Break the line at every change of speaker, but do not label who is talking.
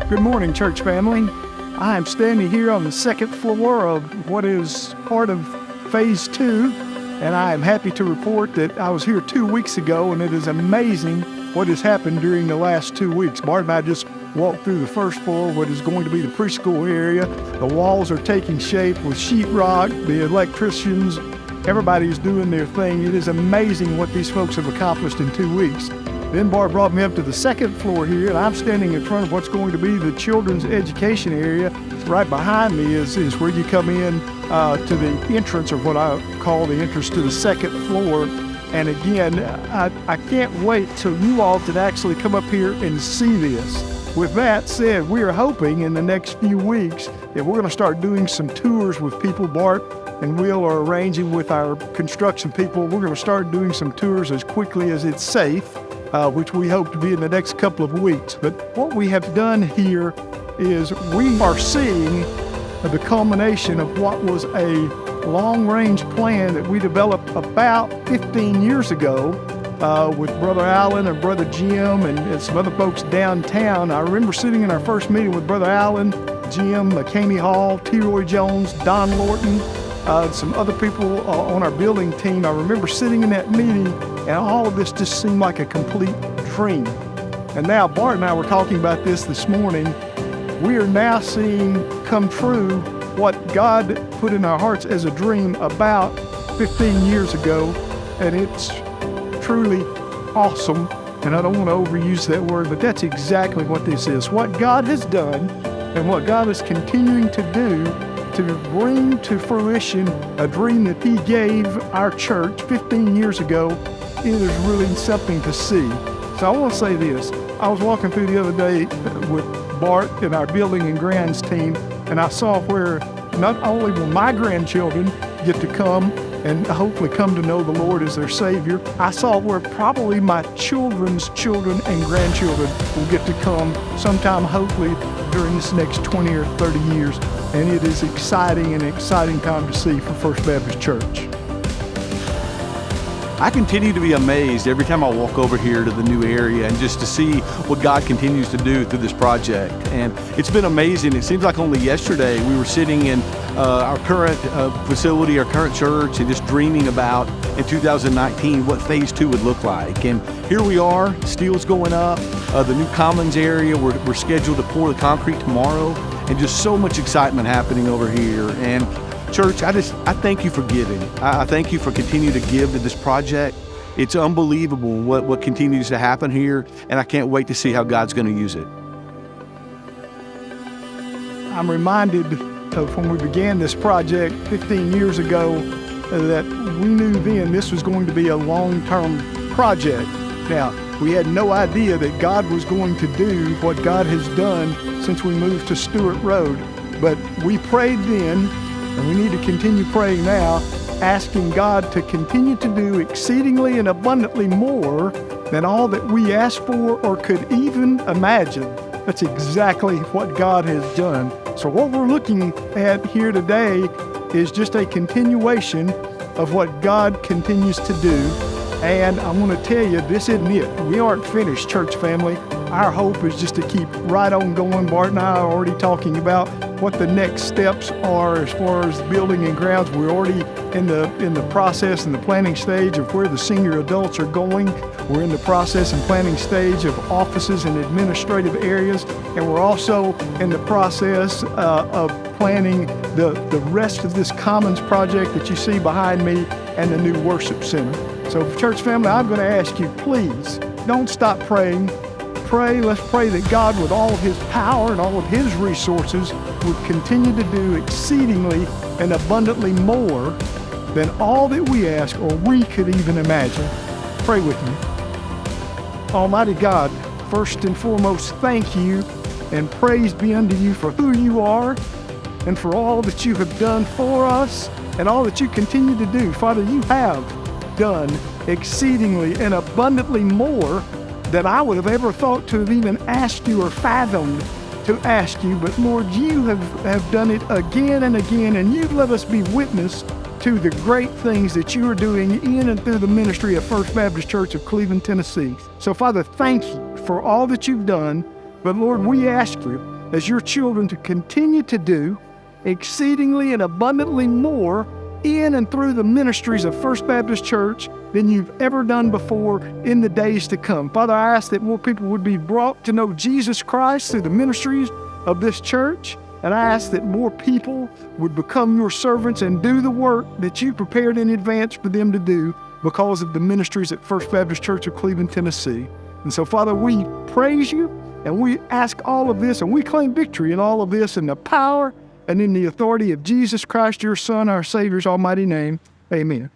Good morning, church family. I am standing here on the second floor of what is part of Phase 2, and I am happy to report that I was here 2 weeks ago, and it is amazing what has happened during the last 2 weeks. Bart and I just walked through the first floor, what is going to be the preschool area. The walls are taking shape with sheetrock, the electricians, everybody's doing their thing. It is amazing what these folks have accomplished in 2 weeks. Then Bart brought me up to the second floor here, and I'm standing in front of what's going to be the children's education area. Right behind me is where you come in to the entrance, or what I call the entrance to the second floor. And again, I can't wait till you all can actually come up here and see this. With that said, we are hoping in the next few weeks that we're going to start doing some tours with people. Bart and Will are arranging with our construction people. We're going to start doing some tours as quickly as it's safe, which we hope to be in the next couple of weeks. But what we have done here is we are seeing the culmination of what was a long-range plan that we developed about 15 years ago with Brother Allen and Brother Jim and some other folks downtown. I remember sitting in our first meeting with Brother Allen, Jim, McCamey Hall, T. Roy Jones, Don Lorton, some other people on our building team. I remember sitting in that meeting, and all of this just seemed like a complete dream. And now Bart and I were talking about this morning. We are now seeing come true what God put in our hearts as a dream about 15 years ago, and it's truly awesome. And I don't want to overuse that word, but that's exactly what this is. What God has done and what God is continuing to do to bring to fruition a dream that He gave our church 15 years ago, it is really something to see. So I want to say this. I was walking through the other day with Bart and our building and grounds team, and I saw where not only will my grandchildren get to come and hopefully come to know the Lord as their Savior, I saw where probably my children's children and grandchildren will get to come sometime, hopefully, during this next 20 or 30 years. And it is exciting, an exciting time to see for First Baptist Church.
I continue to be amazed every time I walk over here to the new area and just to see what God continues to do through this project. And it's been amazing. It seems like only yesterday we were sitting in our current facility, our current church, and just dreaming about in 2019 what Phase 2 would look like. And here we are, steel's going up, the new Commons area, we're scheduled to pour the concrete tomorrow, and just so much excitement happening over here. And church, I thank you for giving. I thank you for continuing to give to this project. It's unbelievable what continues to happen here, and I can't wait to see how God's going to use it.
I'm reminded of when we began this project 15 years ago that we knew then this was going to be a long-term project. Now, we had no idea that God was going to do what God has done since we moved to Stewart Road, but we prayed then, and we need to continue praying now, asking God to continue to do exceedingly and abundantly more than all that we asked for or could even imagine. That's exactly what God has done. So what we're looking at here today is just a continuation of what God continues to do. And I want to tell you, this isn't it. We aren't finished, church family. Our hope is just to keep right on going. Bart and I are already talking about what the next steps are as far as building and grounds. We're already in the process and the planning stage of where the senior adults are going. We're in the process and planning stage of offices and administrative areas. And we're also in the process of planning the rest of this Commons project that you see behind me and the new worship center. So church family, I'm going to ask you, please don't stop praying. Pray, let's pray that God, with all of His power and all of His resources, would continue to do exceedingly and abundantly more than all that we ask or we could even imagine. Pray with me. Almighty God, first and foremost, thank you and praise be unto you for who you are and for all that you have done for us and all that you continue to do. Father, you have done exceedingly and abundantly more than I would have ever thought to have even asked you or fathomed to ask you. But Lord, you have done it again and again, and you've let us be witness to the great things that you are doing in and through the ministry of First Baptist Church of Cleveland, Tennessee. So Father, thank you for all that you've done. But Lord, we ask you as your children to continue to do exceedingly and abundantly more in and through the ministries of First Baptist Church than you've ever done before in the days to come. Father, I ask that more people would be brought to know Jesus Christ through the ministries of this church. And I ask that more people would become your servants and do the work that you prepared in advance for them to do because of the ministries at First Baptist Church of Cleveland, Tennessee. And so, Father, we praise you and we ask all of this and we claim victory in all of this in the power and in the authority of Jesus Christ, your Son, our Savior's almighty name. Amen.